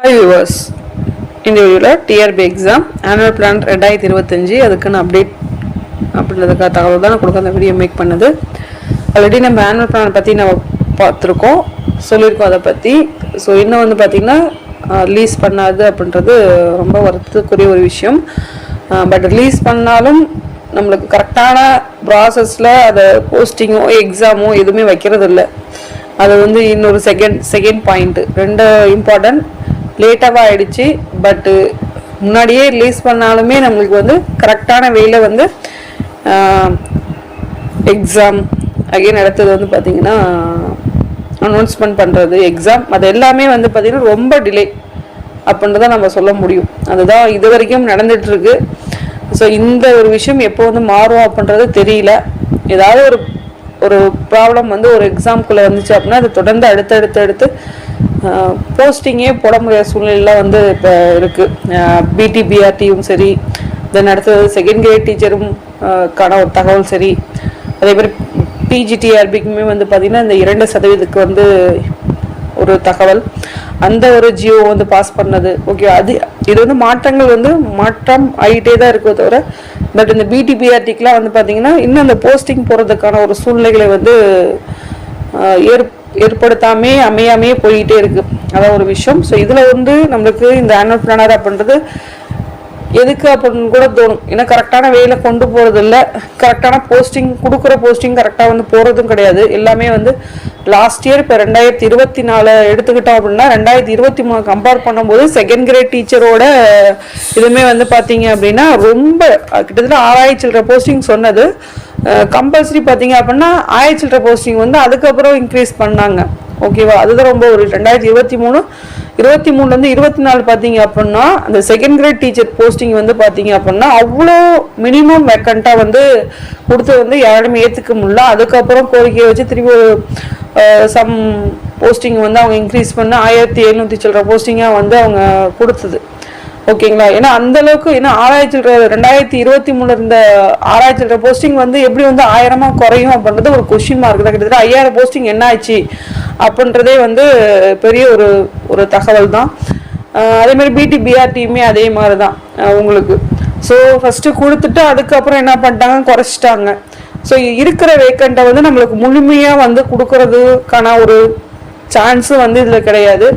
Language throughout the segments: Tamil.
வியூவர்ஸ், இந்த வீடியோவில் டிஆர்பி எக்ஸாம் ஆனுவல் பிளான் 2025 அதுக்குன்னு அப்டேட் அப்படின்றதுக்காக தகவல் தான் நான் கொடுக்க அந்த வீடியோ மேக் பண்ணது. ஆல்ரெடி நம்ம ஆனுவல் பிளான் பற்றி நம்ம பார்த்துருக்கோம், சொல்லியிருக்கோம் அதை பற்றி. ஸோ இன்னும் வந்து பார்த்திங்கன்னா ரிலீஸ் பண்ணாது அப்படின்றது ரொம்ப வருத்தத்துக்குரிய ஒரு விஷயம். பட் ரிலீஸ் பண்ணாலும் நம்மளுக்கு கரெக்டான ப்ராசஸில் அதை போஸ்டிங்கோ எக்ஸாமோ எதுவுமே வைக்கிறது இல்லை. அது வந்து இன்னொரு செகண்ட் பாயிண்ட்டு ரெண்டு இம்பார்ட்டன்ட். லேட்டாக ஆகிடுச்சு, பட்டு முன்னாடியே ரிலீஸ் பண்ணாலுமே நம்மளுக்கு வந்து கரெக்டான வேலை வந்து எக்ஸாம் அகைன் அடுத்தது வந்து பார்த்திங்கன்னா அனௌன்ஸ்மெண்ட் பண்ணுறது எக்ஸாம், அது எல்லாமே வந்து பார்த்திங்கன்னா ரொம்ப டிலே அப்படின்றத நம்ம சொல்ல முடியும். அதுதான் இது வரைக்கும் நடந்துகிட்ருக்கு. ஸோ இந்த ஒரு விஷயம் எப்போ வந்து மாறும் அப்படின்றது தெரியல. ஏதாவது ஒரு ப்ராப்ளம் வந்து ஒரு எக்ஸாம்குள்ளே வந்துச்சு அப்படின்னா அது தொடர்ந்து அடுத்து போஸ்டிங்கே போட முடியாத சூழ்நிலைலாம் வந்து இப்போ இருக்குது. பிடிபிஆர்டியும் சரி, தென் அடுத்தது செகண்ட் கிரேட் டீச்சரும் கான ஒரு தகவல் சரி, அதே மாதிரி பிஜிடிஆர்பிக்குமே வந்து பார்த்திங்கன்னா இந்த 2% வந்து ஒரு தகவல், அந்த ஒரு ஜியோ வந்து பாஸ் பண்ணது. ஓகே, இது வந்து மாற்றங்கள் வந்து மாற்றம் ஆகிட்டே தான் இருக்கோ தவிர, பட் இந்த பிடிபிஆர்டிக்கெலாம் வந்து பார்த்திங்கன்னா இன்னும் அந்த போஸ்டிங் போகிறதுக்கான ஒரு சூழ்நிலைகளை வந்து ஏற்படுத்தாமே அமையாமையே போயிட்டே இருக்கு. அதான் ஒரு விஷயம். ஸோ இதில் வந்து நம்மளுக்கு இந்த ஆனுவல் பிளானர் அப்படின்றது எதுக்கு அப்படின்னு கூட தோணும். ஏன்னா கரெக்டான வேலை கொண்டு போகிறது இல்லை, கரெக்டான போஸ்டிங் கொடுக்குற போஸ்டிங் கரெக்டாக வந்து போகிறதும் கிடையாது. எல்லாமே வந்து லாஸ்ட் இயர் இப்போ 2024 எடுத்துக்கிட்டோம் அப்படின்னா 2023 கம்பேர் பண்ணும்போது செகண்ட் கிரேட் டீச்சரோட இதுவுமே வந்து பார்த்தீங்க அப்படின்னா ரொம்ப கிட்டத்தட்ட 6000 சில்லற போஸ்டிங் சொன்னது. கம்பல்சரி பார்த்தீங்க அப்படின்னா 1000 சில்லற போஸ்டிங் வந்து அதுக்கப்புறம் இன்க்ரீஸ் பண்ணாங்க. ஓகேவா, அதுதான் ரொம்ப ஒரு 2023 23 24 பார்த்தீங்க அப்படின்னா அந்த செகண்ட் கிரேட் டீச்சர் போஸ்டிங் வந்து பார்த்தீங்க அப்படின்னா அவ்வளோ மினிமம் வேக்கண்ட்டாக வந்து கொடுத்து வந்து யாருமே ஏற்றுக்க முடியல. அதுக்கப்புறம் கோரிக்கையை வச்சு திரும்பி ஒரு சம் போஸ்டிங் வந்து அவங்க இன்க்ரீஸ் பண்ண 1700 சில்லற போஸ்டிங்காக வந்து அவங்க கொடுத்தது. ஓகேங்களா, ஏன்னா அந்த அளவுக்கு ஏன்னா 6000 சில்லற 2023 இருந்த 6000 சில்லற போஸ்டிங் வந்து எப்படி வந்து 1000 குறையும் அப்படின்றது ஒரு கொஸ்டின் மார்க் தான். கிட்டத்தட்ட 5000 போஸ்டிங் என்ன ஆச்சு அப்படின்றதே வந்து பெரிய ஒரு தகவல் தான். அதே மாதிரி பிடிபிஆர்டியுமே அதே மாதிரி தான் உங்களுக்கு. ஸோ ஃபஸ்ட்டு கொடுத்துட்டு அதுக்கப்புறம் என்ன பண்ணிட்டாங்க, குறைச்சிட்டாங்க. ஸோ இருக்கிற வேக்கண்ட்டை வந்து நம்மளுக்கு முழுமையாக வந்து கொடுக்கறதுக்கான ஒரு சான்ஸும் வந்து இதில் கிடையாது.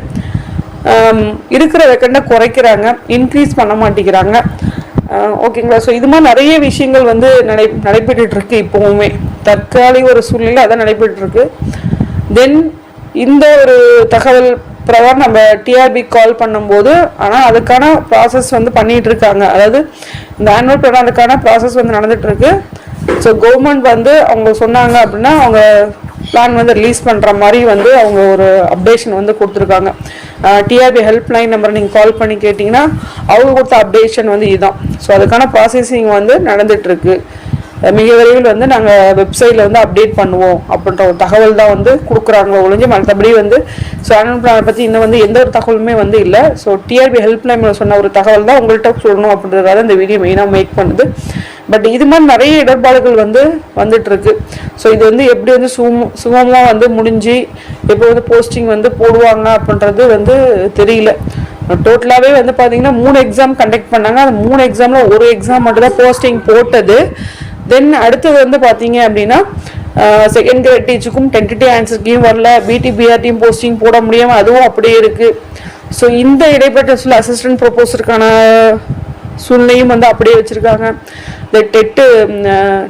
இருக்கிற வேக்கண்ட்டை குறைக்கிறாங்க, இன்க்ரீஸ் பண்ண மாட்டேங்கிறாங்க. ஓகேங்களா, ஸோ இது மாதிரி நிறைய விஷயங்கள் வந்து நடைபெற்றுருக்கு. இப்போவுமே தற்காலிக ஒரு சூழ்நிலை அதான் நடைபெற்றுருக்கு. தென் இந்த ஒரு தகவல் பிரகாரம் நம்ம டிஆர்பி கால் பண்ணும்போது ஆனால் அதுக்கான ப்ராசஸ் வந்து பண்ணிகிட்டு இருக்காங்க. அதாவது இந்த ஆனுவல் பிளானுக்கான ப்ராசஸ் வந்து நடந்துகிட்ருக்கு. ஸோ கவர்மெண்ட் வந்து அவங்க சொன்னாங்க அப்படின்னா அவங்க பிளான் வந்து ரிலீஸ் பண்ணுற மாதிரி வந்து அவங்க ஒரு அப்டேஷன் வந்து கொடுத்துருக்காங்க. டிஆர்பி ஹெல்ப்லைன் நம்பரை நீங்கள் கால் பண்ணி கேட்டிங்கன்னா அவங்க கொடுத்த அப்டேஷன் வந்து இதுதான். ஸோ அதுக்கான ப்ராசஸிங் வந்து நடந்துகிட்ருக்கு. மிக விரைவில் வந்து நாங்கள் வெப்சைட்டில் வந்து அப்டேட் பண்ணுவோம் அப்படின்ற ஒரு தகவல் தான் வந்து கொடுக்குறாங்க ஒழிஞ்சு மற்றபடி வந்து ஸோ ஆனுவல் பிளானை பற்றி இன்னும் வந்து எந்த ஒரு தகவலுமே வந்து இல்லை. ஸோ டிஆர்பி ஹெல்ப்லைனில் சொன்ன ஒரு தகவல் தான் உங்கள்கிட்ட சொல்லணும் அப்படின்றதால இந்த வீடியோ மெயினாக மேக் பண்ணுது. பட் இது மாதிரி நிறைய இடர்பாடுகள் வந்து வந்துட்டுருக்கு. ஸோ இது வந்து எப்படி வந்து சுமமாக வந்து முடிஞ்சு எப்போ வந்து போஸ்டிங் வந்து போடுவாங்க அப்படின்றது வந்து தெரியல. டோட்டலாகவே வந்து பார்த்தீங்கன்னா 3 எக்ஸாம் கண்டக்ட் பண்ணாங்க. அந்த 3 எக்ஸாமில் ஒரு எக்ஸாம் மட்டும் தான் போஸ்டிங் போட்டது. தென் அடுத்தது வந்து பார்த்தீங்க அப்படின்னா செகண்ட் கிரேட் டீச்சருக்கும் டென்டேட்டிவ் ஆன்சர் கீம் வரல, பிடிபிஆர்டியும் போஸ்டிங் போட முடியாமல் அதுவும் அப்படியே இருக்குது. ஸோ இந்த இடைப்பட்ட சில அசிஸ்டன்ட் ப்ரொபோசருக்கான சூழ்நிலையும் வந்து அப்படியே வச்சுருக்காங்க. இந்த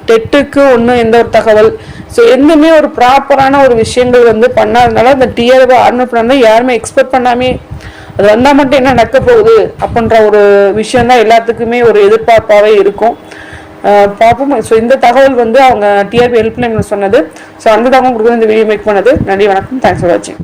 டெட்டுக்கு ஒன்றும் எந்த ஒரு தகவல், ஸோ எதுவுமே ஒரு ப்ராப்பரான ஒரு விஷயங்கள் வந்து பண்ணாதனால இந்த டிஆர்பி ஆனுவல் பிளான் யாருமே எக்ஸ்பெக்ட் பண்ணாமே அது வந்தால் மட்டும் என்ன நடக்க போகுது அப்படின்ற ஒரு விஷயம் தான் எல்லாத்துக்குமே ஒரு எதிர்பார்ப்பாகவே இருக்கும். பார்ப்போம். ஸோ இந்த தகவல் வந்து அவங்க டிஆர்பி ஹெல்ப்லைன் சொன்னது. ஸோ அந்த தகவல் கொடுக்குறது இந்த வீடியோ மேக் பண்ணது. நன்றி, வணக்கம், தேங்க்ஸ் ஃபார் வாட்சிங்.